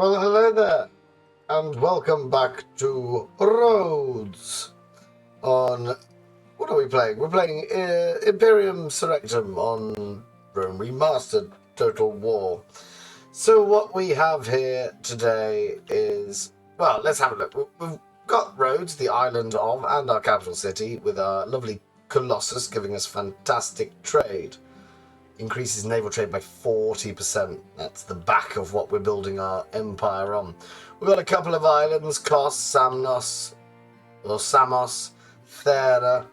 Well, hello there, and welcome back to Rhodes on... What are we playing? We're playing Imperium Surrectum on Remastered Total War. So what we have here today is... Well, let's have a look. We've got Rhodes, the island of, and our capital city, with our lovely Colossus giving us fantastic trade. Increases naval trade by 40%. That's the back of what we're building our empire on. We've got a couple of islands, Kos, Samnos, or Samos, Thera,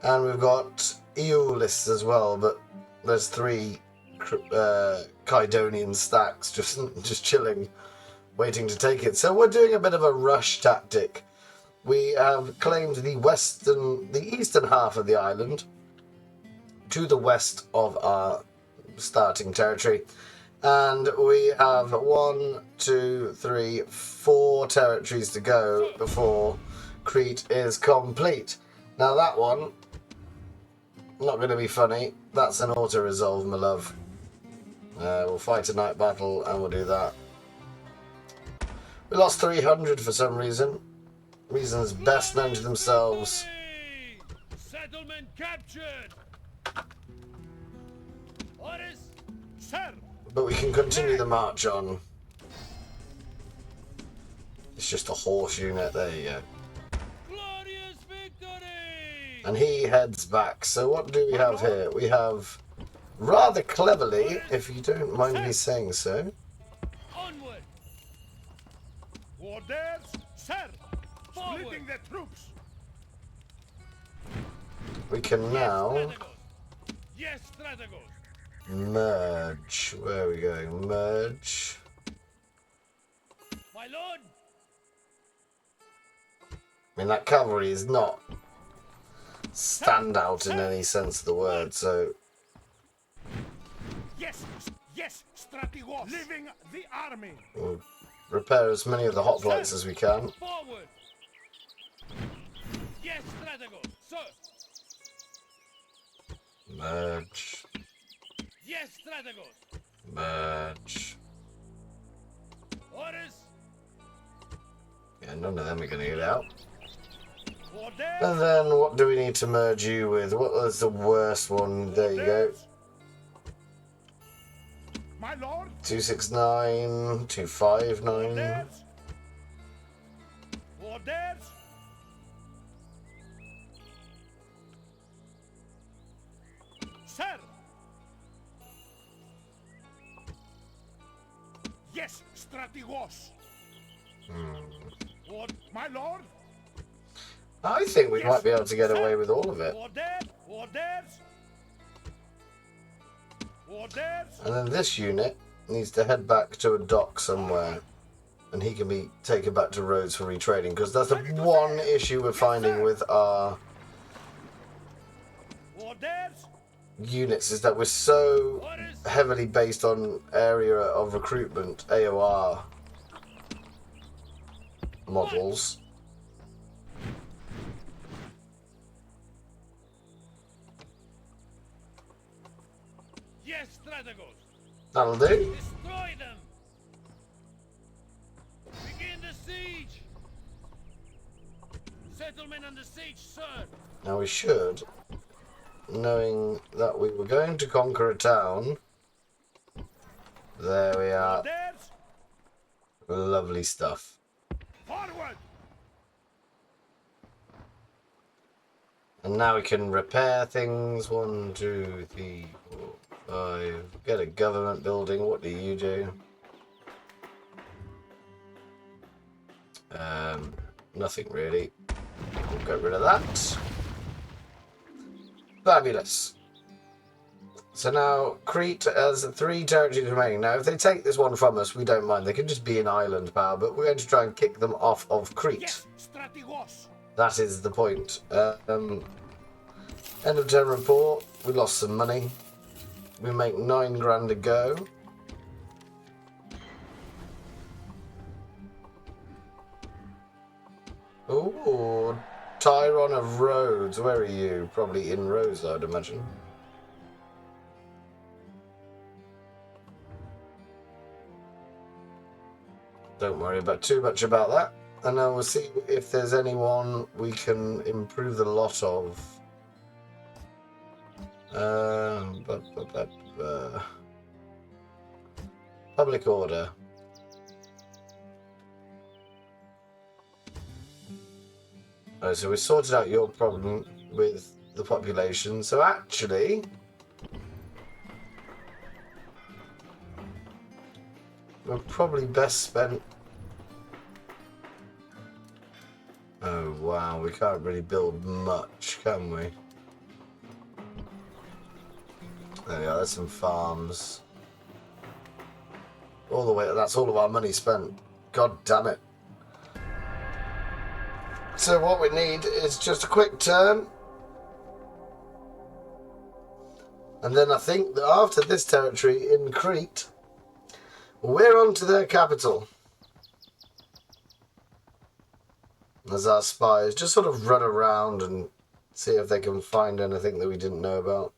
and we've got Aeolis as well, but there's three Kydonian stacks just chilling, waiting to take it. So we're doing a bit of a rush tactic. We have claimed the eastern half of the island, to the west of our starting territory, and we have 1, 2, 3, 4 territories to go before Crete is complete. Now that one, not going to be funny, that's an auto-resolve, my love. We'll fight a night battle and we'll do that. We lost 300 for some reason. Reasons best known to themselves. Settlement captured. Orders, sir. But we can continue the march on. It's just a horse unit, there you go. Glorious victory. And he heads back. So what do we have here? We have, rather cleverly, if you don't mind me saying so. Onward. Orders, sir. Splitting the troops. We can now Yes, strategos. merge. Where are we going? Merge. My lord. I mean, that cavalry is not standout in any sense of the word, so... Yes, yes, strategos. Living the army. We'll repair as many of the hoplites as we can. Forward. Yes, strategos, sir. Merge. Yes, strategos. Merge. Orders. Yeah, none of them are going to get out. Orders. And then what do we need to merge you with? What was the worst one? There you go. My lord. 269, 259. Orders. Orders. Sir. Yes, strategos. My lord. I think we Yes, might be able to get sir. away with all of it. Orders. Orders. Orders. And then this unit needs to head back to a dock somewhere. And he can be taken back to Rhodes for retraining. Because that's the one issue we're finding with our Orders. units, is that we're so heavily based on area of recruitment, AOR models. Yes, strategos. That'll do. Destroy them. Begin the siege. Settlement under siege, sir. Now we should, knowing that we were going to conquer a town. There we are. Orders. Lovely stuff. Forward. And now we can repair things. 1, 2, 3, 4, 5. Get a government building. What do you do? Nothing really. We'll get rid of that. Fabulous. So now Crete has 3 territories remaining. Now if they take this one from us, we don't mind. They can just be an island power, but we're going to try and kick them off of Crete. Yes, strategos. That is the point. End of turn report. We lost some money. We make 9 grand a go. Ooh, Tyron of Rhodes. Where are you? Probably in Rhodes, I'd imagine. Don't worry about too much about that. And then we'll see if there's anyone we can improve the lot of. Public order. Alright, so we sorted out your problem with the population. So actually, we're probably best spent. Oh wow, we can't really build much, can we? There we are, there's some farms. All the way, that's all of our money spent. God damn it. So what we need is just a quick turn. And then I think that after this territory in Crete, we're on to their capital. As our spies just sort of run around and see if they can find anything that we didn't know about.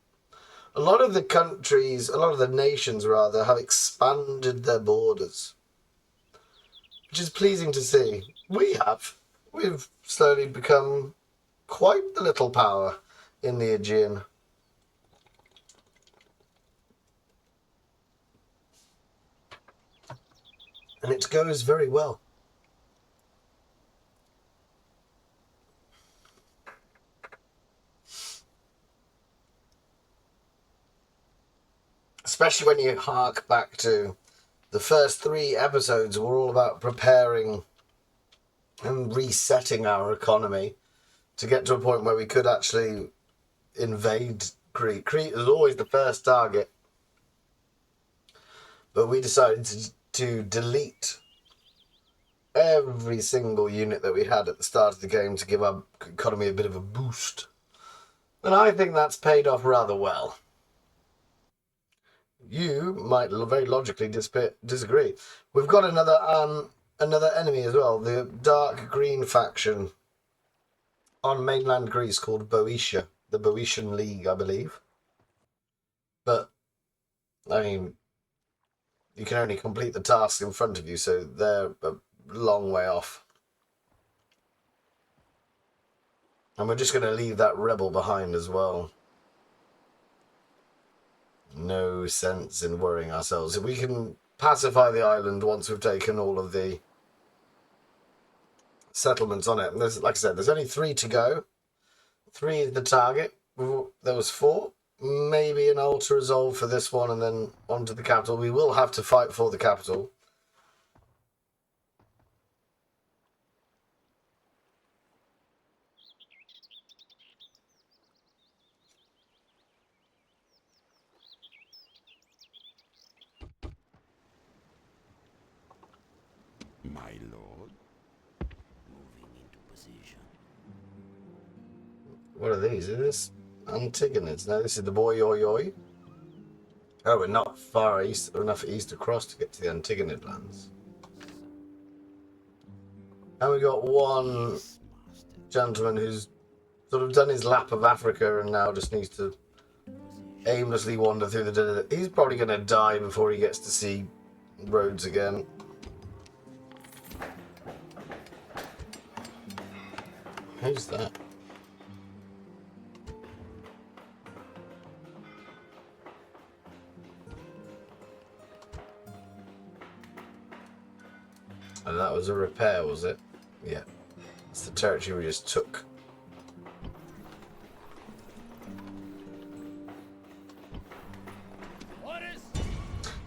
A lot of the countries, a lot of the nations rather, have expanded their borders, which is pleasing to see. We have. We've slowly become quite the little power in the Aegean. And it goes very well. Especially when you hark back to the first 3 episodes were all about preparing and resetting our economy to get to a point where we could actually invade Crete. Crete was always the first target. But we decided to delete every single unit that we had at the start of the game to give our economy a bit of a boost. And I think that's paid off rather well. You might very logically disagree. We've got another enemy as well, the dark green faction on mainland Greece called Boeotia, the Boeotian League, I believe. But, I mean, you can only complete the task in front of you, so they're a long way off. And we're just going to leave that rebel behind as well. No sense in worrying ourselves. If we can pacify the island once we've taken all of the settlements on it. And there's, like I said, there's only 3 to go. 3 is the target. There was 4. Maybe an altar resolve for this one and then onto the capital. We will have to fight for the capital. My lord. Moving into position. What are these? Is this Antigonids? No, this is the Boyoi. Oh, we're not far east, enough east across to get to the Antigonid lands. And we got one gentleman who's sort of done his lap of Africa and now just needs to aimlessly wander through the desert. He's probably going to die before he gets to see Rhodes again. Who's that? And that was a repair, was it? Yeah. It's the territory we just took.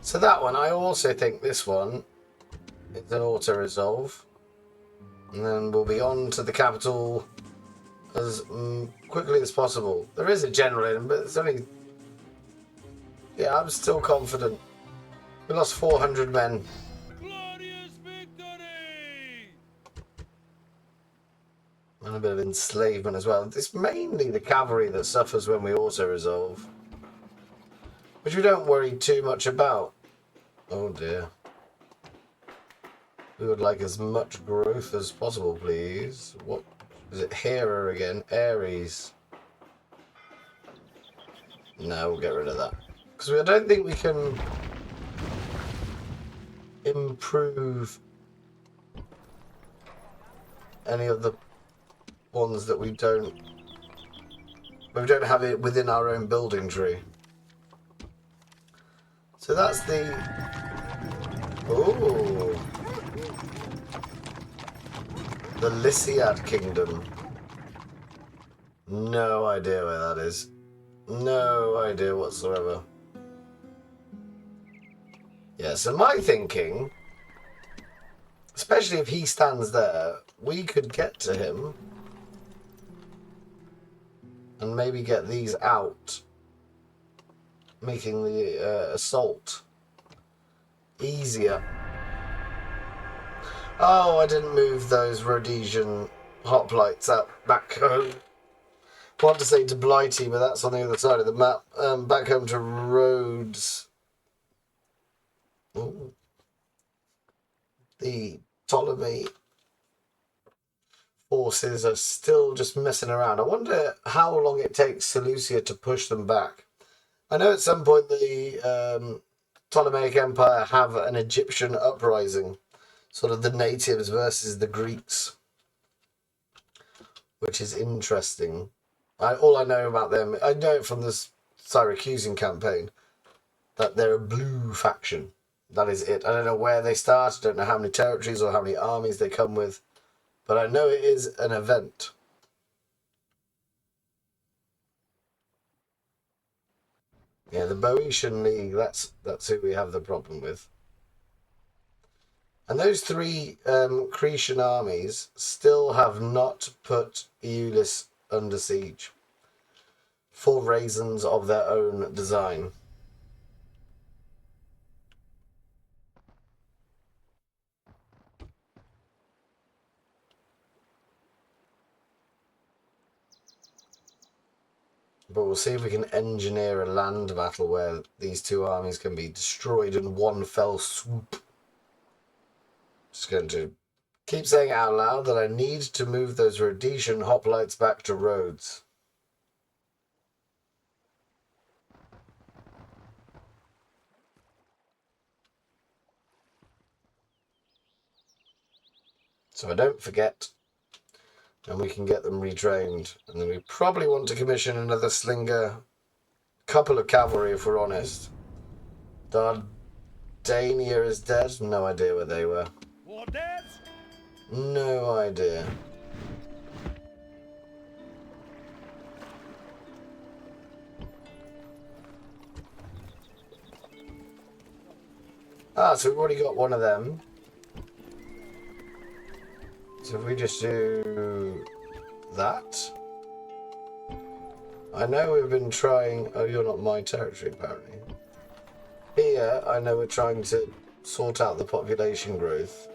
So that one, I also think this one is an auto-resolve. And then we'll be on to the capital as quickly as possible. There is a general in, but it's only... Yeah, I'm still confident. We lost 400 men. Glorious victory! And a bit of enslavement as well. It's mainly the cavalry that suffers when we auto-resolve. Which we don't worry too much about. Oh dear. We would like as much growth as possible, please. What is it? Hera again? Ares. No, we'll get rid of that. Because I don't think we can improve any of the ones that we don't have it within our own building tree. So that's the... Ooh. The Lysiad Kingdom. No idea where that is. No idea whatsoever. Yeah, so my thinking, especially if he stands there, we could get to him and maybe get these out, making the assault easier. Oh, I didn't move those Rhodesian hoplites out back home. I want to say to Blighty, but that's on the other side of the map. Back home to Rhodes. Ooh. The Ptolemy forces are still just messing around. I wonder how long it takes Seleucia to push them back. I know at some point the Ptolemaic Empire have an Egyptian uprising, sort of the natives versus the Greeks, which is interesting. All I know about them, I know it from the Syracusan campaign, that they're a blue faction. That is it. I don't know where they start, I don't know how many territories or how many armies they come with, but I know it is an event. Yeah, the Boeotian League, that's who we have the problem with. And those three Cretan armies still have not put Iulis under siege for reasons of their own design. But we'll see if we can engineer a land battle where these two armies can be destroyed in one fell swoop. Just going to keep saying out loud that I need to move those Rhodesian hoplites back to Rhodes. So I don't forget, and we can get them retrained. And then we probably want to commission another slinger, couple of cavalry if we're honest. Dardania is dead. No idea where they were. No idea. Ah, so we've already got one of them. So if we just do that. I know we've been trying... Oh, you're not my territory, apparently. Here, I know we're trying to sort out the population growth.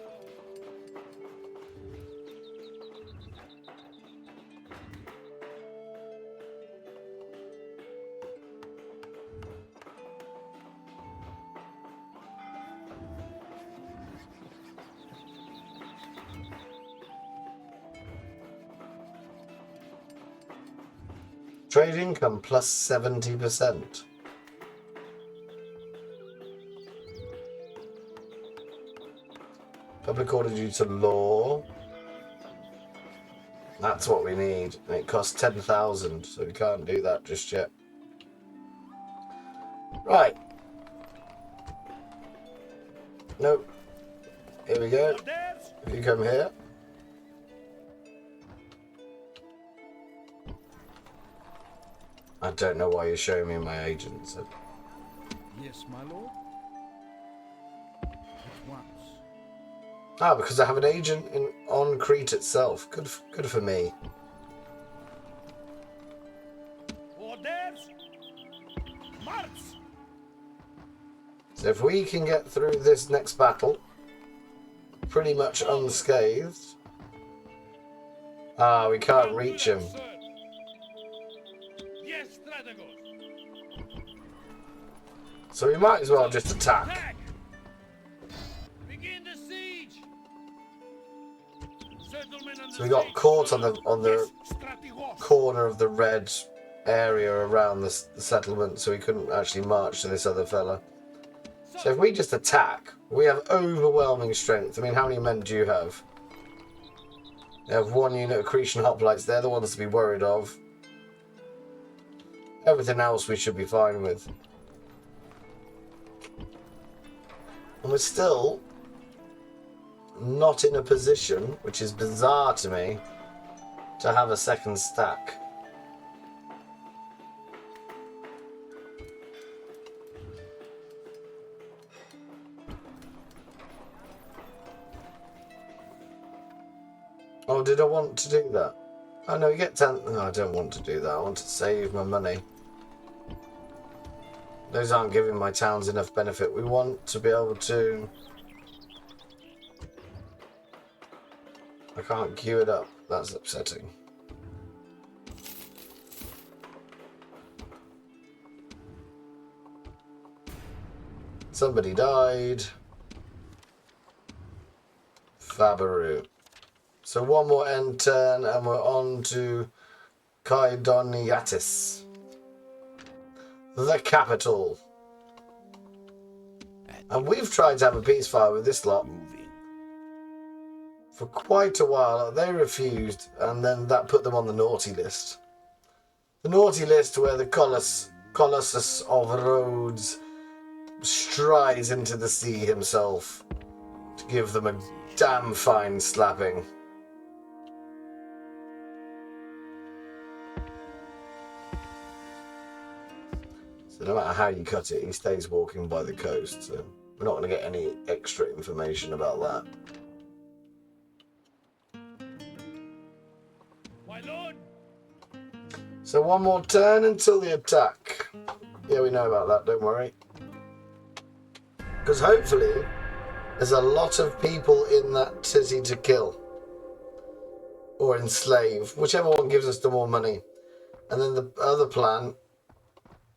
Trade income plus 70%. Public order due to law. That's what we need. And it costs 10,000, so we can't do that just yet. Right. Nope. Here we go. If you come here. I don't know why you're showing me my agents. Yes, my lord. At once. Ah, because I have an agent on Crete itself. Good for me. Orders. March. So if we can get through this next battle pretty much unscathed. Ah, we can't reach him. So we might as well just attack. Begin the siege. So we got caught on the corner of the red area around the settlement, so we couldn't actually march to this other fella. So if we just attack, we have overwhelming strength. I mean, how many men do you have? They have 1 unit accretion hoplites. They're the ones to be worried of. Everything else we should be fine with. And we're still not in a position, which is bizarre to me, to have a second stack. Oh, did I want to do that? Oh no, you get 10. No, I don't want to do that. I want to save my money. Those aren't giving my towns enough benefit. We want to be able to... I can't queue it up. That's upsetting. Somebody died. Fabaru. So 1 more end turn and we're on to Kaidoniatis, the capital. And we've tried to have a peacefire with this lot for quite a while. They refused, and then that put them on the naughty list. The naughty list where the Colossus of Rhodes strides into the sea himself to give them a damn fine slapping. So no matter how you cut it, he stays walking by the coast, so we're not going to get any extra information about that. My lord. So 1 more turn until the attack. Yeah, we know about that, don't worry. Because hopefully there's a lot of people in that city to kill. Or enslave, whichever one gives us the more money. And then the other plan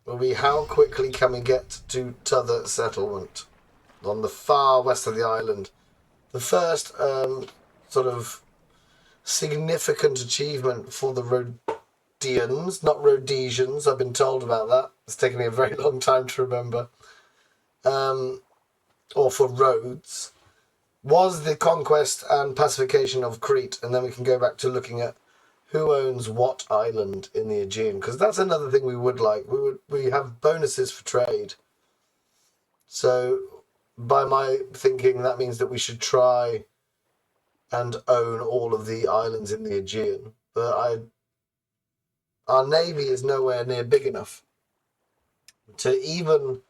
will be how quickly can we get to t'other settlement on the far west of the island. The first sort of significant achievement for the Rhodians, not Rhodesians, I've been told about that. It's taken me a very long time to remember. Or for Rhodes, was the conquest and pacification of Crete, and then we can go back to looking at who owns what island in the Aegean, because that's another thing we would like. We have bonuses for trade. So by my thinking, that means that we should try and own all of the islands in the Aegean. But our navy is nowhere near big enough to even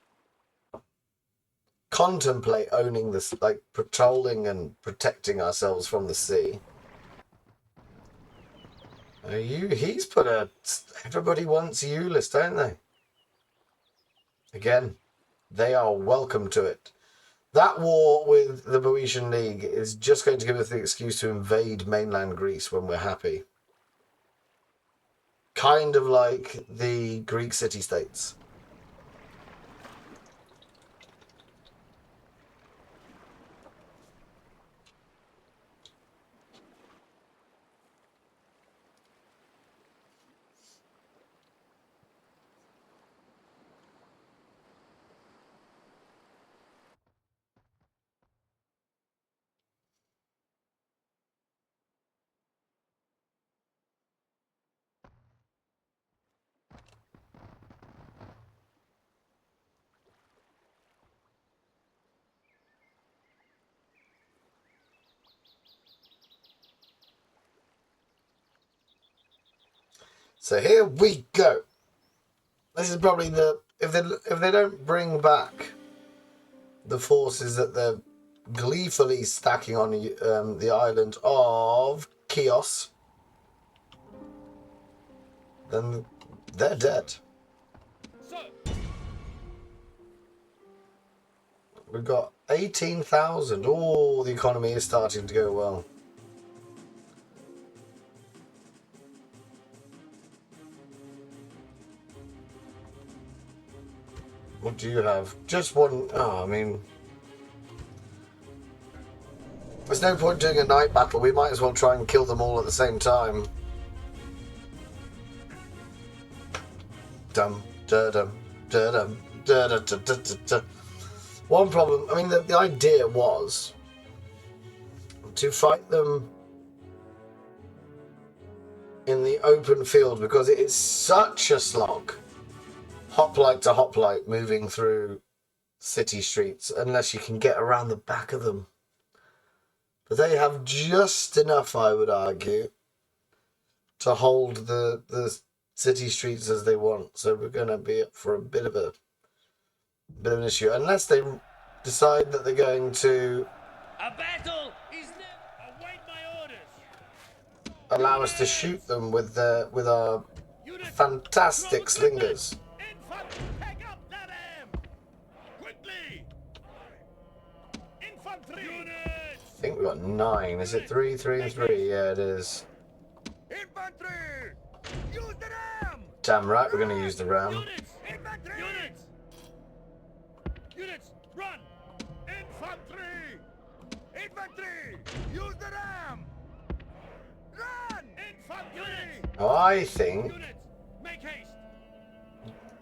contemplate owning this, like patrolling and protecting ourselves from the sea. He's put a everybody wants you list, don't they? Again, they are welcome to it. That war with the Boeotian League is just going to give us the excuse to invade mainland Greece when we're happy. Kind of like the Greek city-states. So here we go. This is probably the if they don't bring back the forces that they're gleefully stacking on the island of Chios, then they're dead. We've got 18,000. Oh, the economy is starting to go well. What do you have? Just one. Oh, I mean, there's no point doing a night battle. We might as well try and kill them all at the same time. Dum da dum da dum da da da da da da. One problem. I mean, the idea was to fight them in the open field because it is such a slog. Hoplite to hoplite moving through city streets unless you can get around the back of them. But they have just enough, I would argue, to hold the city streets as they want. So we're going to be up for a bit of an issue unless they decide that they're going to A battle is never. Await my orders. allow us to shoot them with our fantastic slingers. Infantry, pick up that aim. Quickly. Infantry. Units. I think we've got 9. Is it 3, 3, and 3? Yeah, it is. Infantry. Use the ram. Damn right, we're going to use the ram. Units. Infantry. Units. Units. Run. Infantry. Infantry. Use the ram. Run. Infantry. Now, I think Units. Make haste.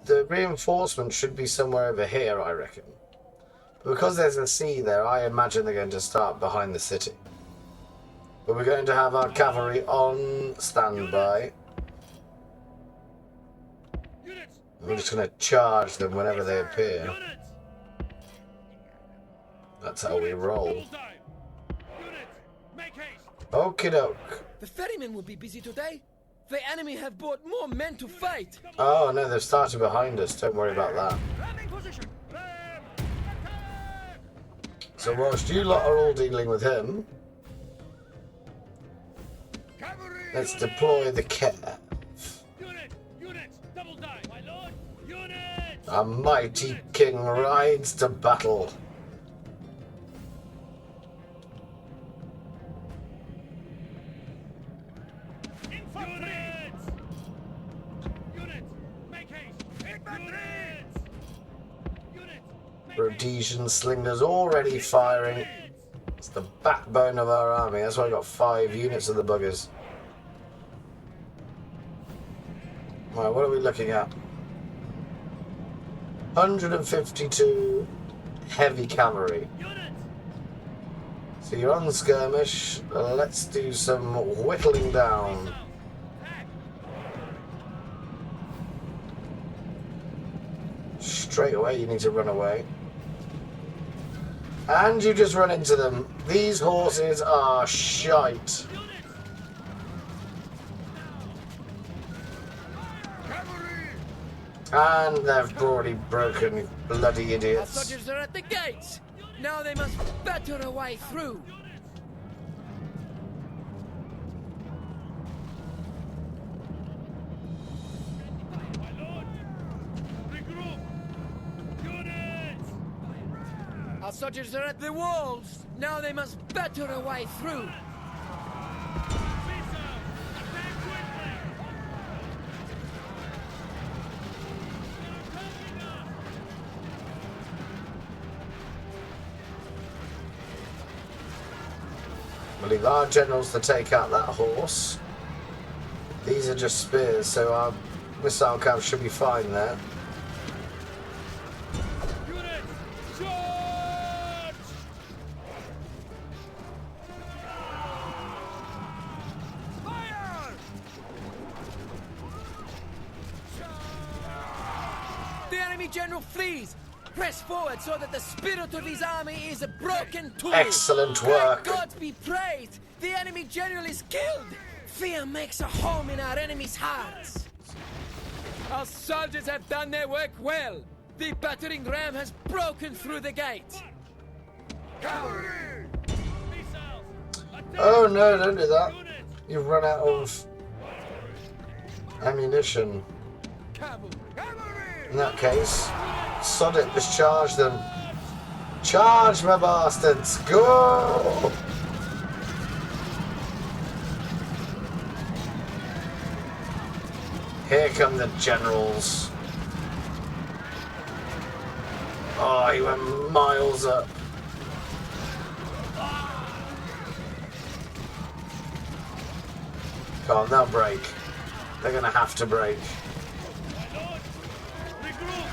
the reinforcement should be somewhere over here, I reckon. But because there's a sea there, I imagine they're going to start behind the city. But we're going to have our cavalry on standby. Units. We're just going to charge them whenever they appear. Units. That's how we roll. Double time. Units. Make haste. Okie doke. The ferrymen will be busy today. The enemy have brought more men to fight. Oh no, they've started behind us. Don't worry about that. Ramming position. Ram. Attack. So whilst you lot are all dealing with him, Cavalry. let's deploy the care. Units. Double time. My lord. Units. Our mighty king rides to battle. Infantry. Units. Make haste. Infantry. Units. Rhodesian slingers already firing. It's the backbone of our army. That's why I got 5 units of the buggers. Right, what are we looking at? 152 heavy cavalry. Units. So you're on skirmish. Let's do some whittling down. Attack. Straight away, you need to run away. And you just run into them. These horses are shite. Cavalry. And they've already broken, you bloody Our idiots. soldiers are at the gates. Now they must batter a way through. My lord. Regroup. Units. Our soldiers are at the walls. Now they must batter a way through. Caesar. Attack quickly. We'll leave our generals to take out that horse. These are just spears, so our missile cav should be fine there. Units. Charge. Fire. The enemy general flees. Press forward so that the spirit of his army is a broken tool. Excellent May work. God be praised. The enemy general is killed. Fear makes a home in our enemies' hearts. Our soldiers have done their work well. The battering ram has broken through the gate. Cavalry. Missiles. Attack. Oh no, don't do that. Units. You've run out of ammunition. Cavalry. In that case, sod it, just charge them. Charge, my bastards! Go! Here come the generals. Oh, he went miles up. Come on, they'll break. They're gonna have to break. My lord. Regroup.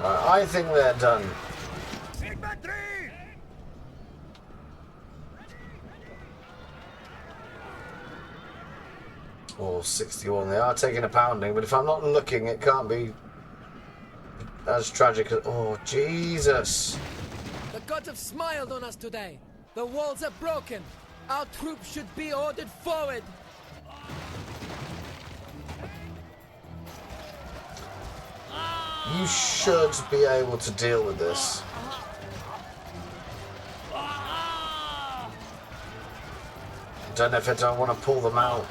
I think they're done. Infantry. Or 61. They are taking a pounding, but if I'm not looking, it can't be as tragic as... Oh, Jesus. The gods have smiled on us today. The walls are broken. Our troops should be ordered forward. You should be able to deal with this. Don't know if I don't want to pull them out.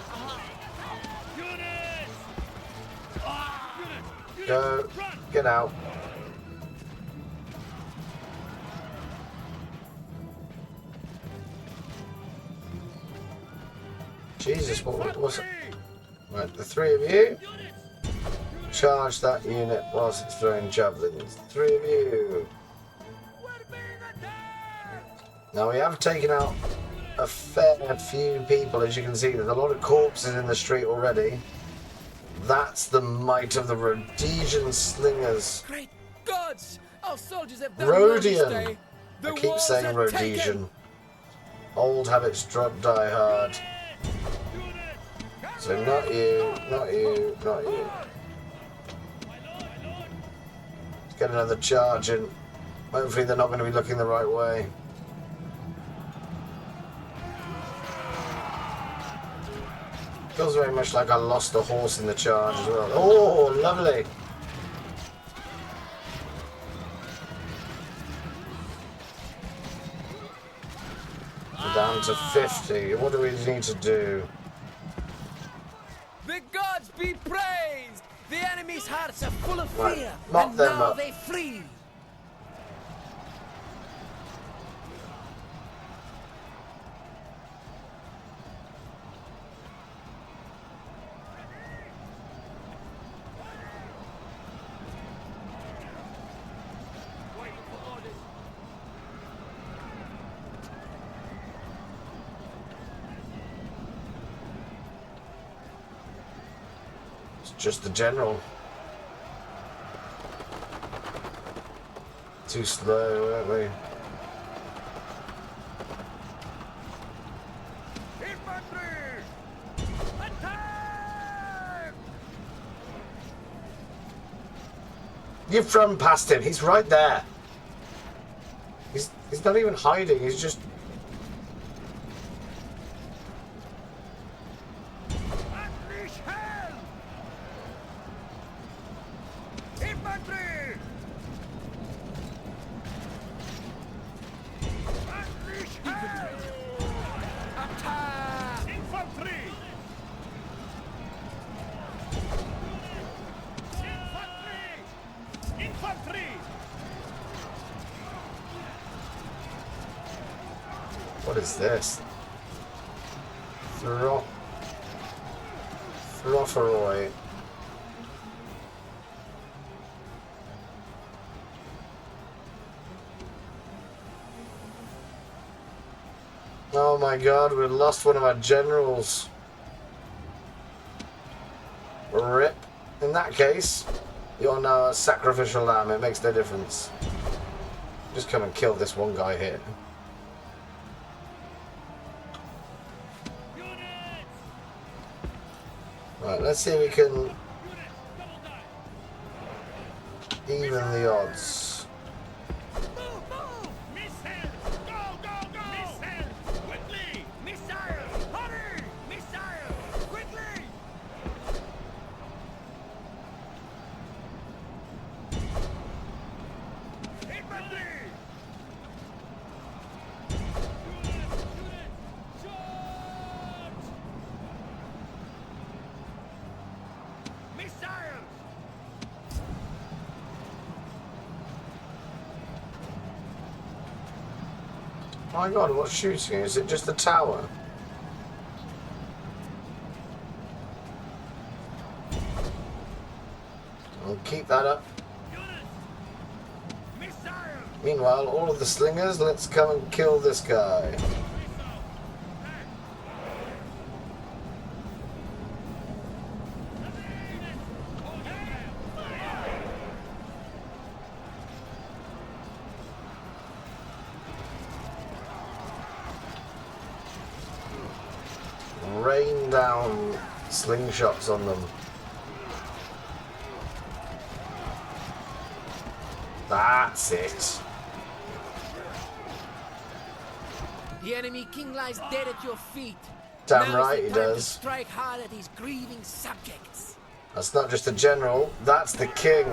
Go. Get out. Jesus, what was it? Right, the three of you. Charge that unit whilst it's throwing javelins. Three of you. Now we have taken out a fair few people, as you can see. There's a lot of corpses in the street already. That's the might of the Rhodesian slingers. Great gods! Our soldiers have done Rhodian. well this day. The I keep walls saying are Rhodesian. taken. Old habits die hard. So not you, not you, not you. Let's get another charge in. Hopefully they're not going to be looking the right way. Feels very much like I lost a horse in the charge as well. Oh, lovely. We're down to 50. What do we need to do? The gods be praised! The enemy's hearts are full of Right, fear, mop and them now up. they flee. It's just the general. Too slow, aren't we? Infantry! Attack! You've run past him. He's right there. He's not even hiding. He's just... Unleash hell! Infantry! Unleash hell! Attack! Infantry! Infantry! Infantry! What is this? Throferoy. Oh my god, we lost one of our generals. RIP. In that case, you're now a sacrificial lamb. It makes no difference. Just come and kill this one guy here. Right, let's see if we can even the odds. Move, move! Missiles! Go, go, go! Missiles! Quickly! Missiles! Hurry! Missiles! Quickly! Infantry! Missiles! My god, what's shooting? Is it just the tower? I'll keep that up. Missiles! Meanwhile, all of the slingers, let's come and kill this guy. Rain down slingshots on them. That's it. The enemy king lies dead at your feet. Damn Now's right the he time to does. strike hard at his grieving subjects. That's not just a general, that's the king.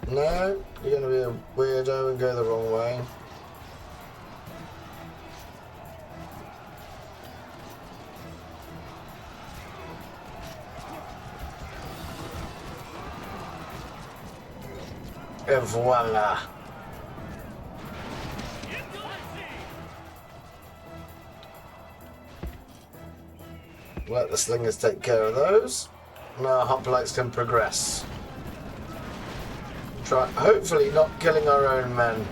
No, you're gonna be a weirdo and go the wrong way. Et voila. Let the slingers take care of those. Now hoplites can progress. Try, hopefully not killing our own men.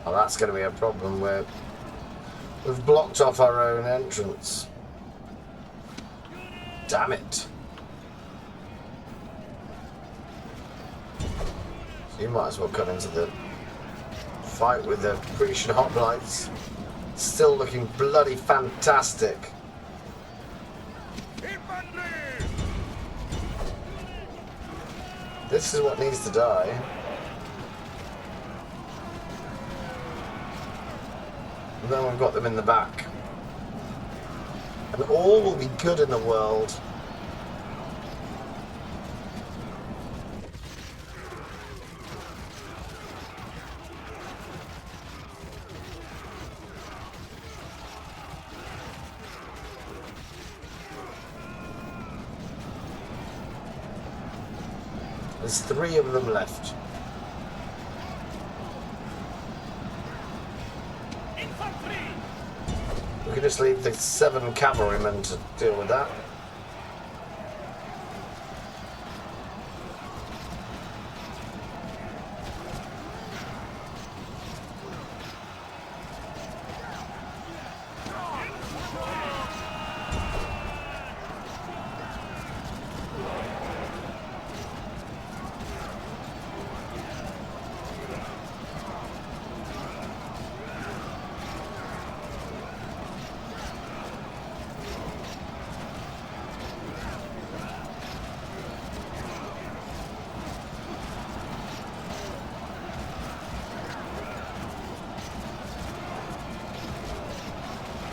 Oh, that's going to be a problem where we've blocked off our own entrance. Damn it. So you might as well come into the fight with the Grecian hoplites. Still looking bloody fantastic. This is what needs to die. And then we've got them in the back. And all will be good in the world. There's 3 of them left. We can just leave the 7 cavalrymen to deal with that.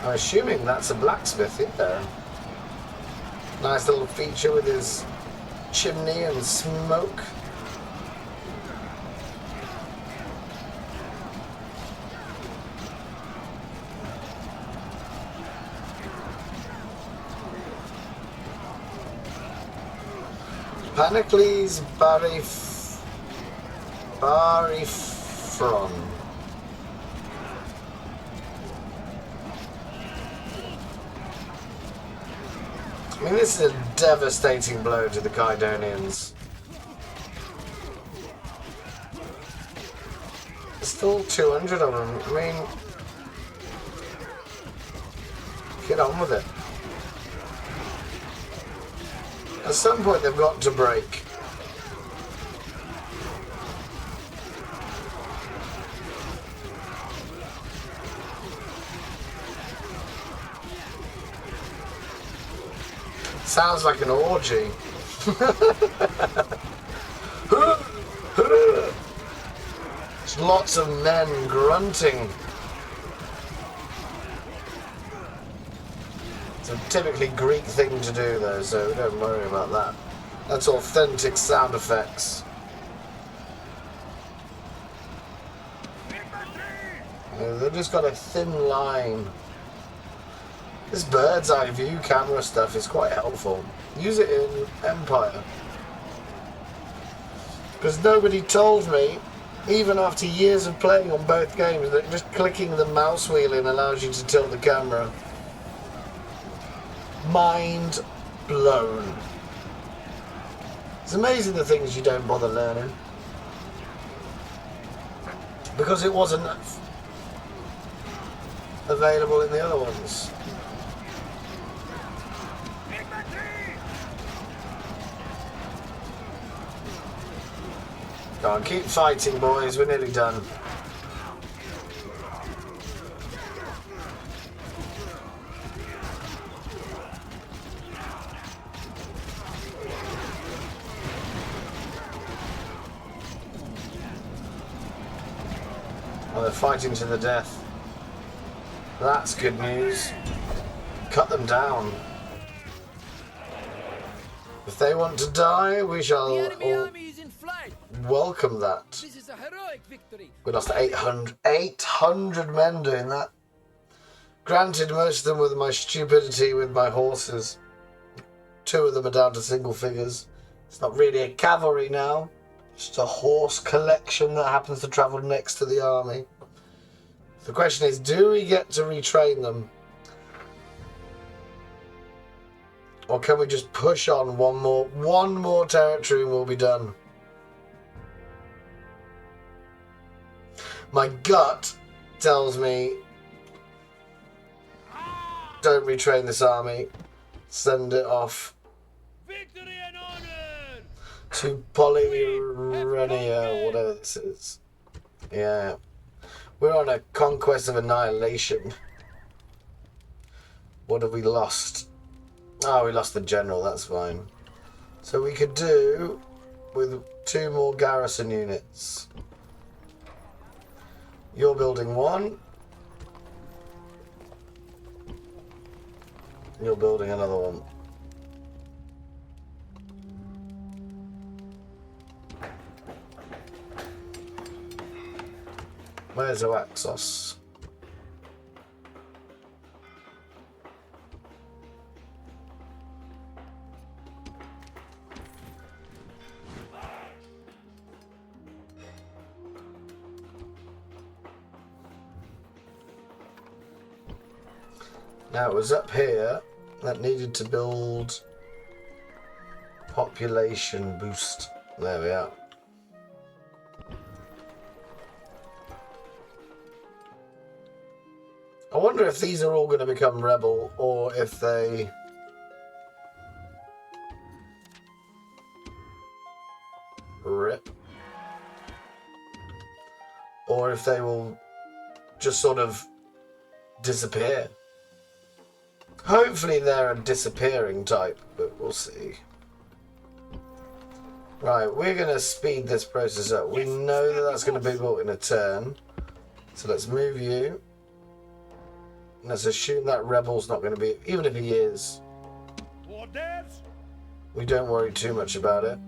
I'm assuming that's a blacksmith in there. Nice little feature with his chimney and smoke. Panicles Barifron. I mean, this is a devastating blow to the Kydonians. There's still 200 of them. I mean, get on with it. At some point they've got to break. Sounds like an orgy. There's lots of men grunting. It's a typically Greek thing to do though, so don't worry about that. That's authentic sound effects. They've just got a thin line. This bird's eye view camera stuff is quite helpful. Use it in Empire. Because nobody told me, even after years of playing on both games, that just clicking the mouse wheel in allows you to tilt the camera. Mind blown. It's amazing the things you don't bother learning. Because it wasn't available in the other ones. Go on, keep fighting, boys. We're nearly done. Oh, they're fighting to the death. That's good news. Cut them down. If they want to die, we shall welcome that. This is a heroic victory. We lost 800 men doing that. Granted, most of them with my stupidity with my horses. 2 of them are down to single figures. It's not really a cavalry now. It's just a horse collection that happens to travel next to the army. The question is, do we get to retrain them? Or can we just push on one more territory and we'll be done? My gut tells me, don't retrain this army. Send it off Victory and honor! to Polyrenia, whatever this is. Yeah. We're on a conquest of annihilation. What have we lost? Oh, we lost the general, that's fine. So we could do with 2 more garrison units. You're building 1. You're building another one. Where's Oaxos? Now it was up here that needed to build population boost. There we are. I wonder if these are all going to become rebel or if they... rip. Or if they will just sort of disappear. Hopefully they're a disappearing type, but we'll see. Right, we're going to speed this process up. We know that that's going to be built in a turn. So let's move you. Let's assume that rebel's not going to be... Even if he is, we don't worry too much about it.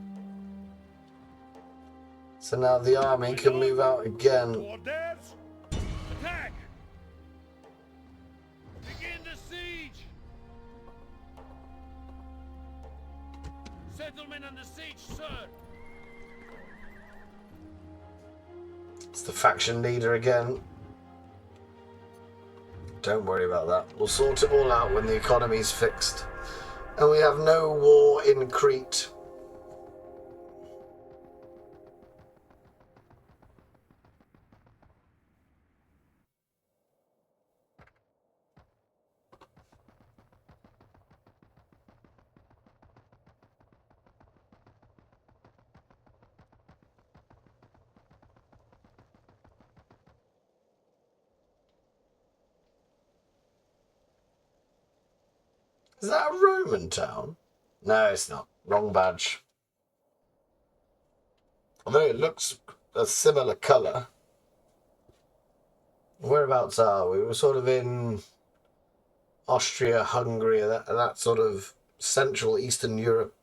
So now the army can move out again. Attack! Begin the siege! Settlement under siege, sir! It's the faction leader again. Don't worry about that. We'll sort it all out when the economy's fixed. And we have no war in Crete. Is that a Roman town? No, it's not. Wrong badge. Although it looks a similar colour. Whereabouts are we? We're sort of in Austria, Hungary, that sort of Central Eastern Europe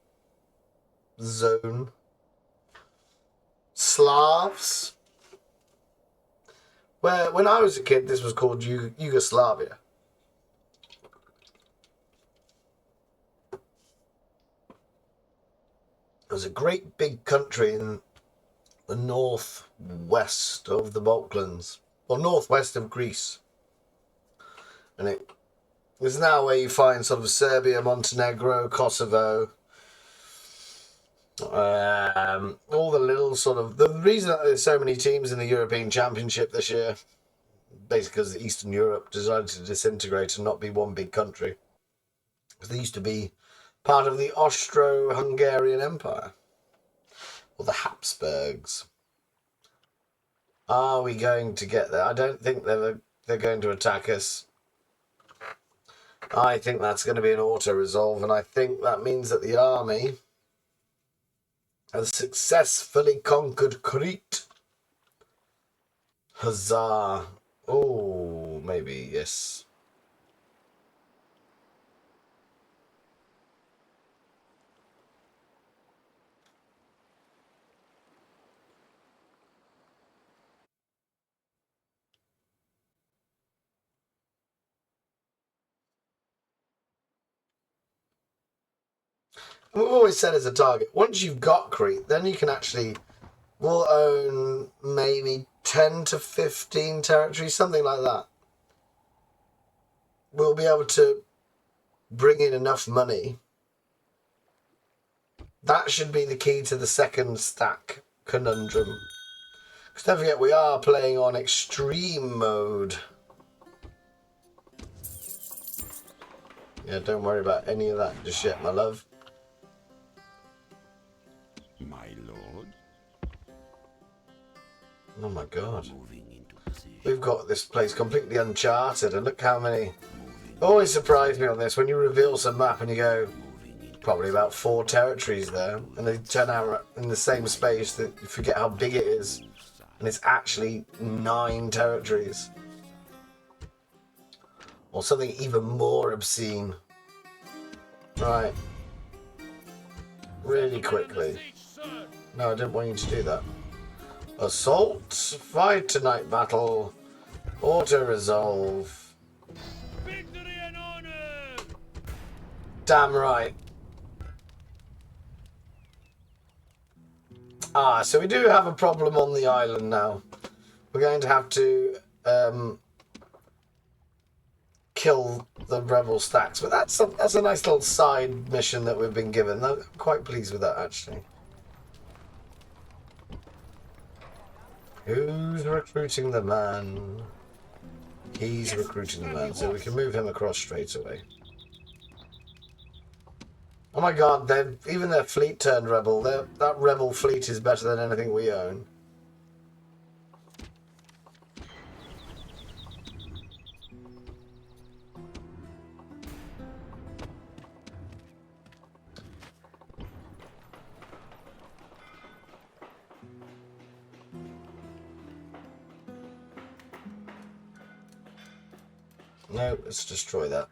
zone. Slavs. Where when I was a kid, this was called Yugoslavia. It was a great big country in the northwest of the Balkans, or northwest of Greece. And it is now where you find sort of Serbia, Montenegro, Kosovo, all the little sort of... The reason that there's so many teams in the European Championship this year, basically because Eastern Europe decided to disintegrate and not be one big country. Because they used to be part of the Austro-Hungarian Empire, or the Habsburgs. Are we going to get there? I don't think they're going to attack us. I think that's going to be an auto-resolve, and I think that means that the army has successfully conquered Crete. Huzzah. Oh, maybe, yes. We've always said as a target, once you've got Crete, then you can actually... We'll own maybe 10 to 15 territories, something like that. We'll be able to bring in enough money. That should be the key to the second stack conundrum. Because don't forget, we are playing on extreme mode. Yeah, don't worry about any of that just yet, my love. My lord. Oh my god. We've got this place completely uncharted, and look how many... Always surprise me on this, when you reveal some map and you go, probably about 4 territories there, and they turn out in the same space that you forget how big it is, and it's actually 9 territories. Or something even more obscene. Right. Really quickly. No, I didn't want you to do that. Assault, fight tonight battle, auto-resolve. Victory and honor! Damn right. Ah, so we do have a problem on the island now. We're going to have to kill the rebel stacks, but that's a nice little side mission that we've been given. I'm quite pleased with that, actually. Who's recruiting the man? He's recruiting the man, so we can move him across straight away. Oh my god, even their fleet turned rebel. That rebel fleet is better than anything we own. No, let's destroy that.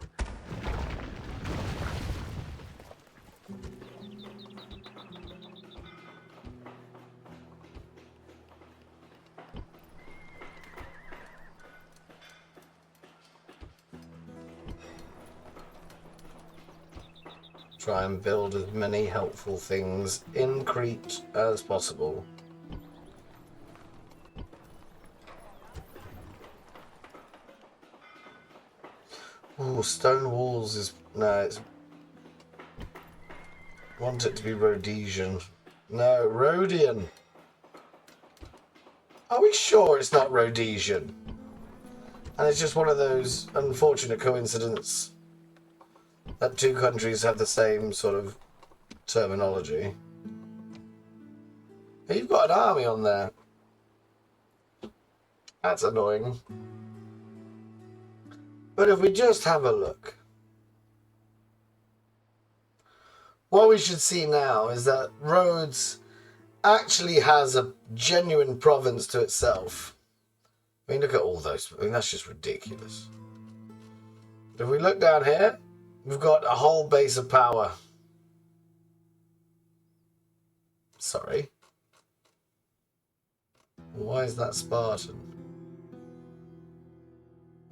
Try and build as many helpful things in Crete as possible. Ooh, stone walls is... No, it's want it to be Rhodesian. No, Rhodian. Are we sure it's not Rhodesian? And it's just one of those unfortunate coincidences that two countries have the same sort of terminology. You've got an army on there. That's annoying. But if we just have a look, what we should see now is that Rhodes actually has a genuine province to itself. I mean, look at all those. I mean, that's just ridiculous. If we look down here, we've got a whole base of power. Sorry. Why is that Spartan?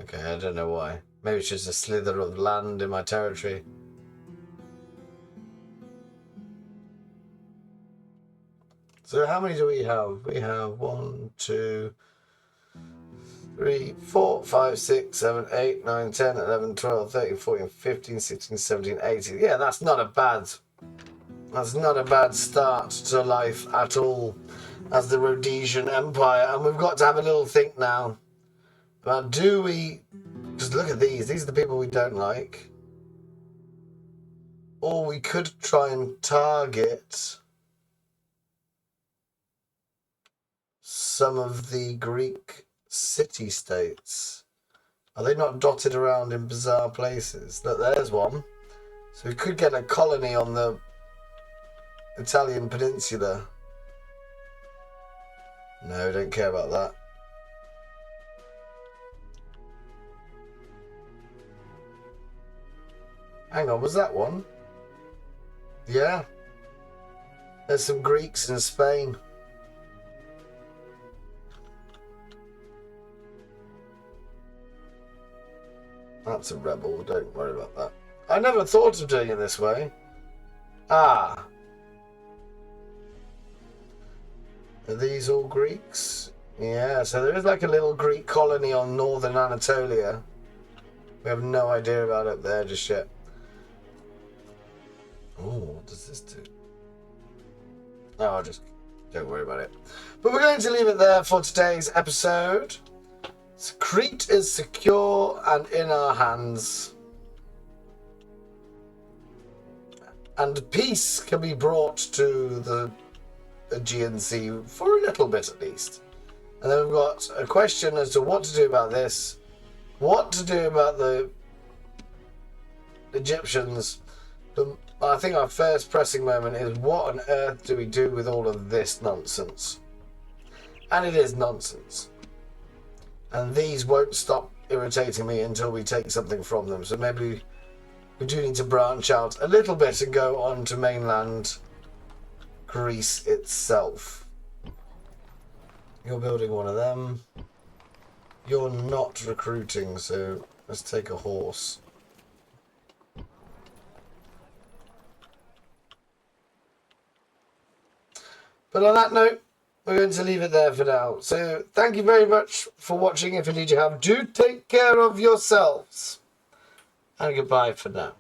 Okay, I don't know why. Maybe it's just a slither of land in my territory. So how many do we have? We have 1, 2, 3, 4, 5, 6, 7, 8, 9, 10, 11, 12, 13, 14, 15, 16, 17, 18. Yeah, that's not a bad start to life at all as the Rhodesian Empire. And we've got to have a little think now about, do we just look at these? These are the people we don't like. Or we could try and target some of the Greek city-states. Are they not dotted around in bizarre places? Look, there's one. So we could get a colony on the Italian peninsula. No, don't care about that. Hang on, was that one? Yeah. There's some Greeks in Spain. That's a rebel, don't worry about that. I never thought of doing it this way. Ah. Are these all Greeks? Yeah, so there is like a little Greek colony on northern Anatolia. We have no idea about it there just yet. Oh, what does this do? Oh, just don't worry about it. But we're going to leave it there for today's episode. Crete is secure and in our hands. And peace can be brought to the Aegean Sea for a little bit at least. And then we've got a question as to what to do about this, what to do about the Egyptians. I think our first pressing moment is, what on earth do we do with all of this nonsense? And it is nonsense. And these won't stop irritating me until we take something from them. So maybe we do need to branch out a little bit and go on to mainland Greece itself. You're building one of them. You're not recruiting, so let's take a horse. But on that note, we're going to leave it there for now. So thank you very much for watching. If indeed you have, do take care of yourselves. And goodbye for now.